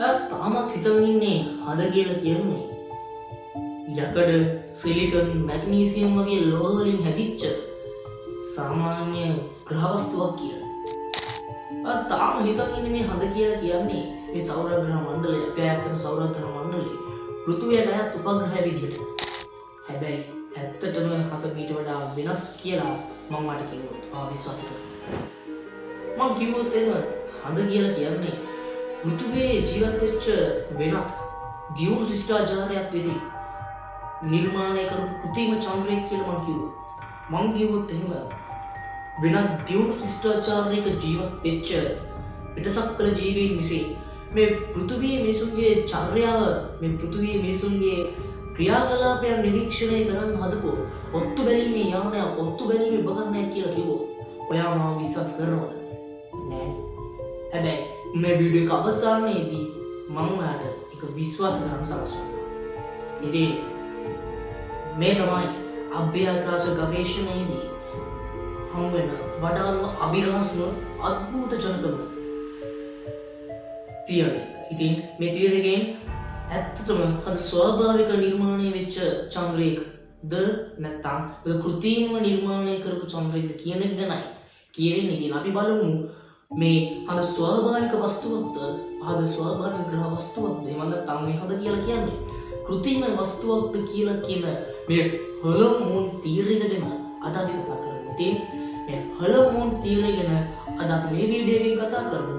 තාමත් හිතමින් ඉන්නේ හද කියලා කියන්නේ යකඩ සිලිකන් මැග්නීසියම් වගේ ලෝහ වලින් හැදිච්ච සාමාන්‍ය ග්‍රහ වස්තුවක් කියලා. තාම හිතමින් ඉන්නේ මේ හද කියලා කියන්නේ මේ සෞර ග්‍රහ මණ්ඩලය, අපේ ඇත්තට සෞර ග්‍රහ මණ්ඩලය පෘථිවියට අයත් උපග්‍රහය විදිහට. හැබැයි ඇත්තටම හද මීට වඩා වෙනස් කියලා මම මට කිව්වොත් විශ්වාස කරන්න. මම කිව්වොත් එහෙම හද කියලා කියන්නේ පෘථිවියේ ජීවත් වෙච්ච වෙනත් දියුණු ශිෂ්ටාචාරයක් විසින් නිර්මාණය කරපු කෘත්‍රිම චන්ද්‍රයෙක් කියලා මම කිව්වොත් එහෙම වෙනත් දියුණු ශිෂ්ටාචාරයක ජීවත් වෙච්ච පිටසක්වල ජීවීන් විසින් මේ පෘථිවියේ මිනිසුන්ගේ චර්යාව, මේ පෘථිවියේ මිනිසුන්ගේ ක්‍රියාකලාපයන් නිරීක්ෂණය කරන්න හදපු ඔත්තු බැලීමේ යානයක්, ඔත්තු බැලීමේ උපකරණයක් කියලා කිව්වොත් ඔයා මාව විශ්වාස කරනවද? නෑ. හැබැයි මේ වීඩියෝ එක අවසානයේදී මම ඔයාලට එක විශ්වාස කරන්න සලස්වනවා. ඉතින් මේ තමයි අභ්‍යවකාශ ගවේෂණයේදී හමු වෙන වඩාත්ම අභිරහස්ම අద్භූත ජනකම තියරි. ඉතින් මේ තියරි එකෙන් ඇත්තටම හද ස්වාභාවික නිර්මාණය වෙච්ච චන්ද්‍රයකද නැත්නම් කෘත්‍රිමව නිර්මාණය කරපු චන්ද්‍රයකද කියන එක ගැනයි කියවෙන්නේ. ඉතින් අපි බලමු මේ හද ස්වාභාවික වස්තුවක්ද, හද ස්වාභාවික ග්‍රහ වස්තුවක්ද, එහෙම නැත්නම් මේ හද කියලා කියන්නේ කෘත්‍රිම වස්තුවක්ද කියලා කියන මේ හොලෝ මූන් තියරි එක ගැන අද අපි කතා කරමු. ඉතින් මේ හොලෝ මූන් තියරි ගැන අද අපි මේ වීඩියෝ එකෙන් කතා කරමු.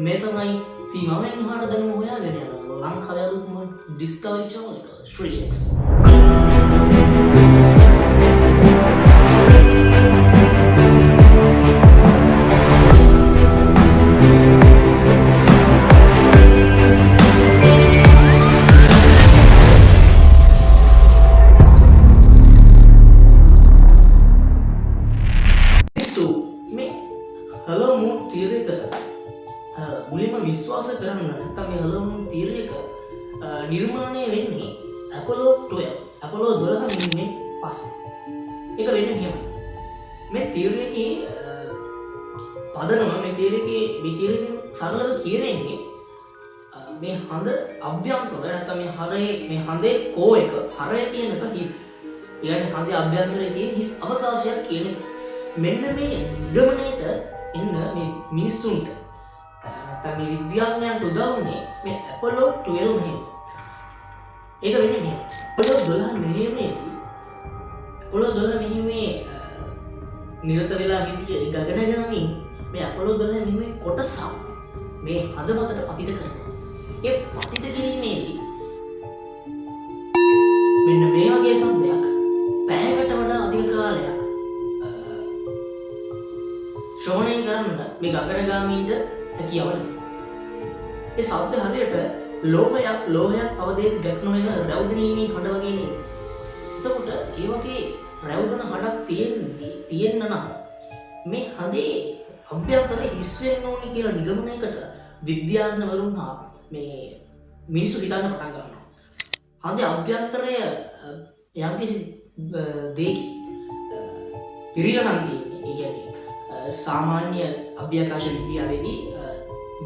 මේ තමයි සීමාවෙන් එහාට දැනුම හොයාගෙන යන ලංකාවේ අලුත්ම ඩිස්කවරි channel එක Shreex. හොලෝ මූන් තියරි එක මුලින්ම විශ්වාස කරන්න නැත්නම් මේ හොලෝ මූන් තියරි එක නිර්මාණය වෙන්නේ අපොලෝ 12 මිනිමේ පස්සේ. ඒක වෙන්නේ මෙහෙමයි. මේ තියරි එකේ පදනම, මේ තියරි එකේ සරලව කියවෙන්නේ මේ හඳ අභ්‍යන්තර නැත්නම් මේ හඳේ කෝ එක, හරය කියන එක හිස්. ඒ කියන්නේ හඳේ අභ්‍යන්තරයේ තියෙන හිස් අවකාශයක් කියන එක. මෙන්න මේ නිගමනයට එන්න මේ මිනිස්සුන්ට නැත්නම් මේ විද්‍යාඥයන්ට උදව් වුණේ මේ අපොලෝ 12 මෙහෙම. ඒක වෙන්නේ මෙහෙම. අපොලෝ 12 මෙහෙමේදී අපොලෝ 12 මෙහෙමේ නිරත වෙලා හිටිය ගගනගාමී මේ අපොලෝ 12 මෙහෙමේ කොටසක් මේ හද මතට පතිත කරනවා. ඒ පතිත කිරීමේදී මෙන්න මේ වගේ සම්දයක් පැයකට වඩා අධික කාලයක් ශ්‍රවණය කරන්න මේ ගගනගාමීන්ට හැකියාව ලැබෙනවා. ඒ ශබ්ද හරියට ලෝහයක් තව දෙයක ගැටෙන වෙන රැවුදීමේ හඬ වගේ නේද? එතකොට ඒ වගේ රැවුදන හඬක් තියෙන්න නම් මේ හඳේ අභ්‍යන්තරය හිස් වෙන්න ඕනේ කියලා නිගමනයකට විද්‍යාඥවරුන් මේ මිනිස්සු හිතන්න පටන් ගන්නවා. හඳේ අභ්‍යන්තරය යම්කිසි දෙයකින් පිරීලා නම් තියෙන්නේ. ඒ කියන්නේ සාමාන්‍ය අභ්‍යවකාශ විද්‍යාවේදී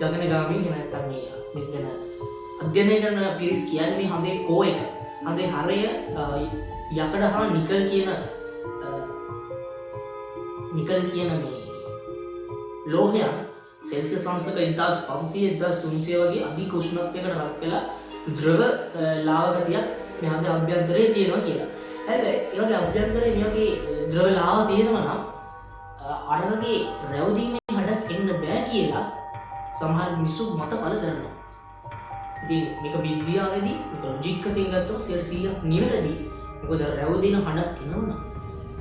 ගගනගාමීන් නැත්නම් මේ මෙතන අධ්‍යයනය කරන පිරිස් කියන්නේ මේ හඳේ කෝ එක, හඳේ හරය යකඩ හා නිකල් කියන මේ ලෝහයන් සෙල්සියස් අංශක 1500 1300 වගේ අධික උෂ්ණත්වයකට රත් වෙලා ද්‍රව ලාව ගතියක් මේ හඳේ අභ්‍යන්තරයේ තියෙනවා කියලා. හැබැයි ඒ වගේ අභ්‍යන්තරයේ මේ වගේ ද්‍රව ලාව තියෙනවා නම් අර වගේ රැවුදීමේ හඬක් එන්න බෑ කියලා සමහර මිනිස්සු මත පළ කරනවා. ඉතින් මේක විද්‍යාවේදී මේක ලොජික් එකෙන් ගත්තොත් 100% නිවැරදි. මොකද රැවුදින හඬක් එනවා.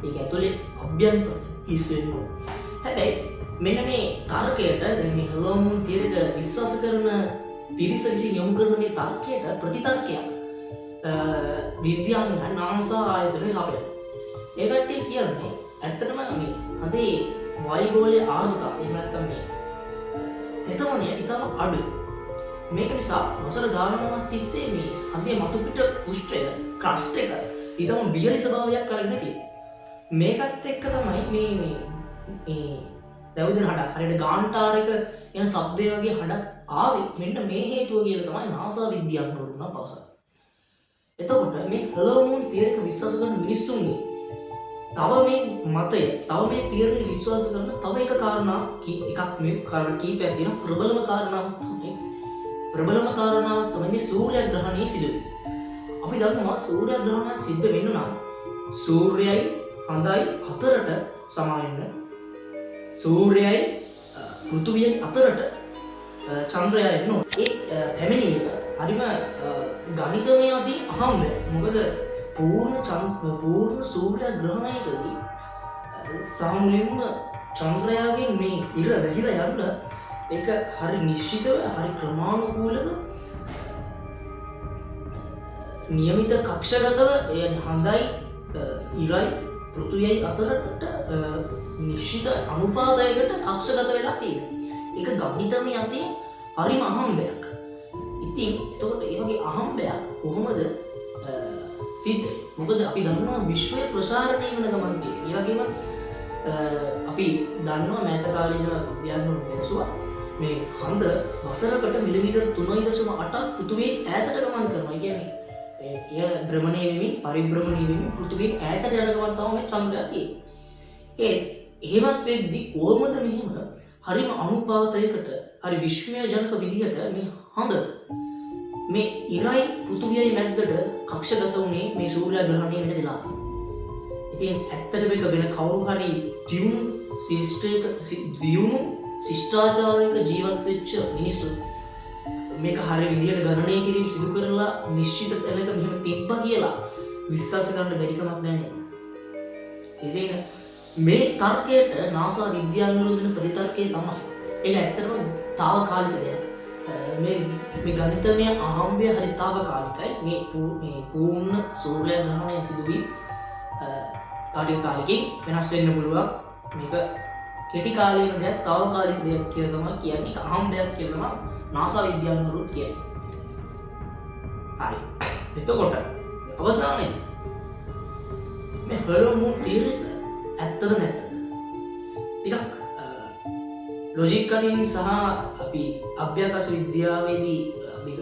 ඒක ඇතුලේ අභ්‍යන්තර හිස් වෙනවා. හැබැයි මෙන්න මේ තර්කයට දැන් මේ හොලෝ මූන් තියරි එක විශ්වාස කරන පිරිස විසින් යොමු කරන මේ තර්කයට ප්‍රතිතර්කයක් විද්‍යාඥයන් නාසා ආයතනයේ සපයනවා. ඒ කට්ටිය කියන්නේ ඇත්තටම මේ හදේ වායුගෝලීය ආර්ද්‍රතාවය එහෙම නැත්නම් මේ තෙතමනය ඉතාම අඩුයි. මේක නිසා වසර ගානක් තිස්සේ මේ හදේ මතු පිට පුෂ්ඨය, ක්‍රස්ට් එක ඉතාම වියලි ස්වභාවයක් අරගෙන තියෙනවා. මේකත් එක්ක තමයි මේ රැවුදෙන හඬක් හරියට ගාන්ටාරයක එන ශබ්දය වගේ හඬක් ආවේ මෙන්න මේ හේතුව කියලා තමයි නාසා විද්‍යාඥවරුන් පවසන්නේ. එතකොට මේ හෙලෝ මූන් තියරි එක විශ්වාස කරන මිනිස්සුන්ගේ තව මේ මතය, තව මේ තියරි විශ්වාස කරන තව එක කාරණා එකක් මේ කාරණා කීපයක් තියෙනවා. ප්‍රබලම කාරණාව තමයි මේ සූර්යග්‍රහණයේ සිදුවීම. අපි දන්නවා සූර්යග්‍රහණයක් සිද්ධ වෙන්න නම් සූර්යයයි හඳයි අතරට සමාවෙන්න සූර්යයයි පෘථුවියයි අතරට චන්ද්‍රය එන්න ඕනේ. ඒ පැමිණීම හරිම ගණිතමය අදී අහම්බය. මොකද පූර්ණ සූර්යග්‍රහණයකදී සාමුලින්ම චන්ද්‍රයාගේ මේ ඉර වැහිලා යන්න ඒක හරි නිශ්චිතව හරි ක්‍රමානුකූලව නියමිත කක්ෂගතව හඳයි ඉරයි පෘථුවියයි අතරට නිශ්චිත අනුපාතයකට කක්ෂගත වෙලා තියෙනවා. ඒක ගණිතමය අතින් හරිම අහම්බයක්. ඉතින් එතකොට ඒ වගේ අහම්බයක් කොහොමද සිද්ධ වෙන්නේ? මොකද අපි දන්නවා විශ්වය ප්‍රසාරණය වෙන ගමන් තියෙන. ඒ වගේම අපි දන්නවා මෑත කාලීන විද්‍යාඥයෝ පැවසුවා මේ හඳ වසරකට මිලිමීටර් 3.8ක් පෘථුවියෙන් ඈතට ගමන් කරනවා. කියන්නේ එය භ්‍රමණය වෙමින් පරිභ්‍රමණය වෙමින් පෘථුවියෙන් ඈතට යන ගමන් තමයි මේ චන්ද්‍රය තියෙන්නේ. එහෙමත් වෙද්දි කොහොමද මෙහෙම හරිම අනුපාතයකට හරි විශ්මයජනක විදිහට මේ හඳ මේ ඉරයි පෘථුවියයි මැද්දට කක්ෂගත වුණේ මේ සූර්යග්‍රහණය වෙන වෙලාවේ. ඉතින් ඇත්තටම මේක වෙන කවුරු හරි දියුණු ශිෂ්ටාචාරික ජීවත් වෙච්ච මිනිස්සු මේක හරි විදිහට ගණනය කිරීම සිදු කරලා නිශ්චිත තැනක මෙහෙම තිබ්බා කියලා විශ්වාස කරන්න බැරි කමක් නැහැ නේද? ඉතින් මේ තර්කයට නාසා විද්‍යාඥයෝ දෙන ප්‍රතිතර්කය තමයි ඒක ඇත්තටම తాවකාලික දෙයක්. මේ ගණිතමය අහම්බය හරි తాවකාලිකයි. මේ පූර්ණ සූර්යග්‍රහණය සිදුවීම තාවකාලිකයි වෙනස් වෙන්න පුළුවන්. මේක කෙටි කාලීන දෙයක්, తాවකාලික දෙයක් කියලා තමයි කියන්නේ. ඒක අහම්බයක් කියලා තමයි නාසා විද්‍යාඥයෝ කියන්නේ. හරි. එතකොට අවසානයේ මේ හෙලෝ මූන් තියරි ඇත්තද නැත්තද? ටිකක් ලොජික් අතින් සහ අපි අභ්‍යාකාශ විද්‍යාවේදී මේක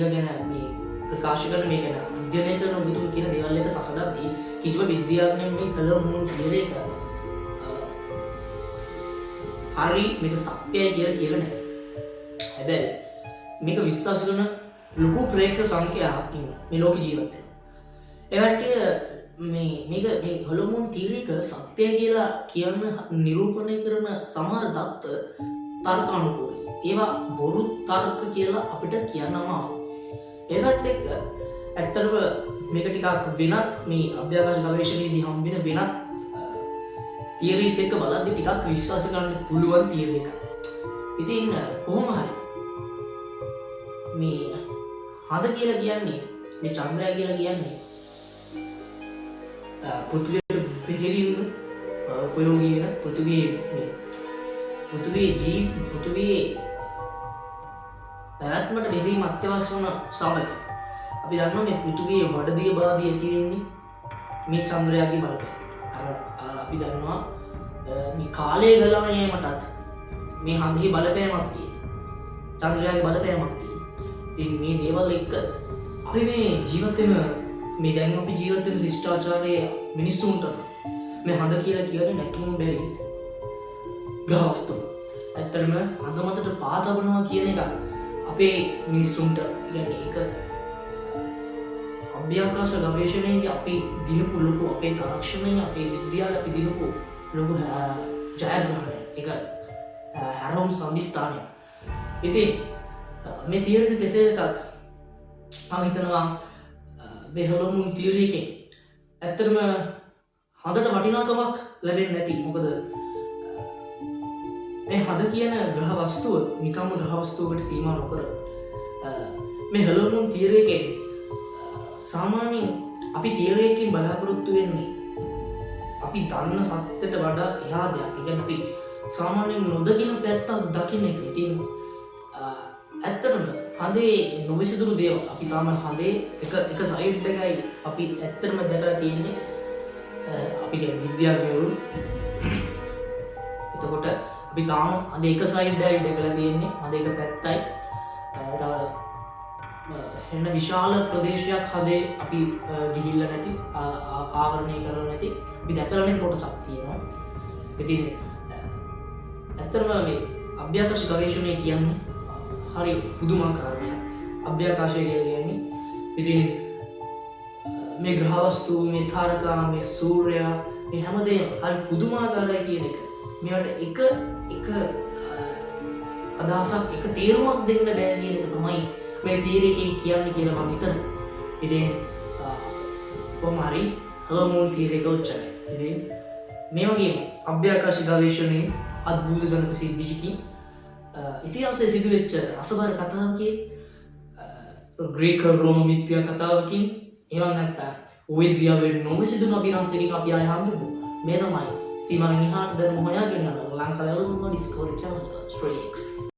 ගැන මේ ප්‍රකාශ කරන මේ ගැන අධ්‍යයනය කරන උතුම් කියන දේවල් එක සසඳද්දී කිසිම විද්‍යාඥයෙක් මේ හෙලෝ මූන් තියරි එක හරි මේක සත්‍යයි කියලා නැහැ. හැබැයි මේක විශ්වාස කරන ලොකු ප්‍රේක්ෂක සංඛ්‍යාවක් ඉන්නවා මේ ලෝක ජීවිතේ. ඒ කට්ටිය මේක මේ හෙලෝ මූන් තියරි එක සත්‍යය කියලා කියන්න නිරූපණය කරන සමහර தত্ত্ব තර්කානුකූලයි. ඒවා බොරු තර්ක කියලා අපිට කියන්න අමාරුයි. ඒකත් එක්ක ඇත්තටම මේක ටිකක් වෙනත් මේ අභ්‍යාකාශ ගවේෂණයේදී හම්බෙන වෙනත් තියරිස් එක බලද්දි ටිකක් විශ්වාස කරන්න පුළුවන් තියරි එකක්. ඉතින් කොහොම හරි මේ හඳ කියලා කියන්නේ මේ චන්ද්‍රය කියලා කියන්නේ පෘථිවියට බෙහෙවින්ම උපයෝගී වෙන පෘථිවියේ පැවැත්මට බෙහෙවින්ම අත්‍යවශ්‍ය වන සාධක. අපි දන්නවා මේ පෘථිවියේ වඩදිය බාධිය ඇති වෙන්නේ මේ චන්ද්‍රයාගේ බලපෑම. අපි දන්නවා මේ කාලය ගලා යෑමටත් මේ හඳේ බලපෑමක් තියෙනවා. චන්ද්‍රයාගේ බලපෑමක් තියෙනවා. ඉතින් මේ දේවල් එක්ක අපි මේ ජීවත් වෙන මේ දැන් අපි ජීවත් වෙන ශිෂ්ටාචාරයේ මිනිස්සුන්ට මේ හඳ කියලා කියන්නේ නැතුම බැරි ග්‍රහ වස්තුව. ඇත්තටම හඳ මතට පාතවනවා කියන එක අපේ මිනිස්සුන්ට කියන්නේ ඒක අභ්‍යාකාශ ගවේෂණයේදී අපි දිනපු ලොකු අපේ තාක්ෂණය අපේ විද්‍යාව අපි දිනපු ලොකු ජයග්‍රහණය. ඒක හැරවුම් සම්දිස්ථානය. ඉතින් මේ තියරි කෙසේ වෙතත් මම හිතනවා මේ හෙලෝ මූන් තියරි එකෙන් ඇත්තටම හඳට වටිනාකමක් ලැබෙන්නේ නැති. මොකද මේ හඳ කියන ග්‍රහ වස්තුව නිකම්ම ග්‍රහ වස්තුවකට සීමා නොකර මේ හෙලෝ මූන් තියරි එකෙන් සාමාන්‍යයෙන් අපි තියරි එකකින් බලාපොරොත්තු වෙන්නේ අපි දන්න සත්‍යයට වඩා එහා දෙයක්. ඒ කියන්නේ අපි සාමාන්‍යයෙන් නොදකින පැත්තක් දකින්න එක. ඉතින් ඇත්තටම හඳේ නොවිසඳුණු දේවල් අපි තාම හඳේ එක සයිඩ් එකයි අපි ඇත්තටම දැකලා තියෙන්නේ අපි කියන්නේ විද්‍යාඥයෝ. එතකොට අපි තාම අද එක සයිඩ්ඩයි දෙකලා තියෙන්නේ අද එක පැත්තයි තව එන්න විශාල ප්‍රදේශයක් හදේ අපි ගිහිල්ල නැති ආවරණය කරල නැති අපි දැකල නැති කොටසක් තියෙනවා ඉතින් ඇත්තරම මේ අභ්‍යාකාශ ගවේෂණය කියන්නේ හරි පුදුමාකාරයක් අභ්‍යාකාශය කියලා කියන්නේ ඉතින් මේ ග්‍රහවස්තු මේ තාරකා මේ සූර්යයා මේ හැමදේම හරි පුදුමාකාරයි කියන එක මේවට එක අදහසක් එක තේරුමක් දෙන්න බෑ කියන එක තමයි මේ තීරයකින් කියන්නේ කියලා මම හිතනවා. ඉතින් කොහොම හරි හලමුන් තීරයක ඔච්චරයි. ඉතින් මේ වගේම අභ්‍යාකාශ ගවේෂණයේ අద్භූත ජනක සිද්ධියකින් ඉතිහාසයේ සිදුවෙච්ච රසබර කතාවකින් ග්‍රීක රෝම මිත්‍යා කතාවකින් ඒවා නැත්නම් විද්‍යාවේ නොවිසඳුණු අභිරහසකින් අපි ආය හඳුනමු. මේ තමයි සීමාවෙන් එහාට දැනුම හොයාගෙන යන ලංකාවේ අලුත්ම ඩිස්කවරි channel එක 3x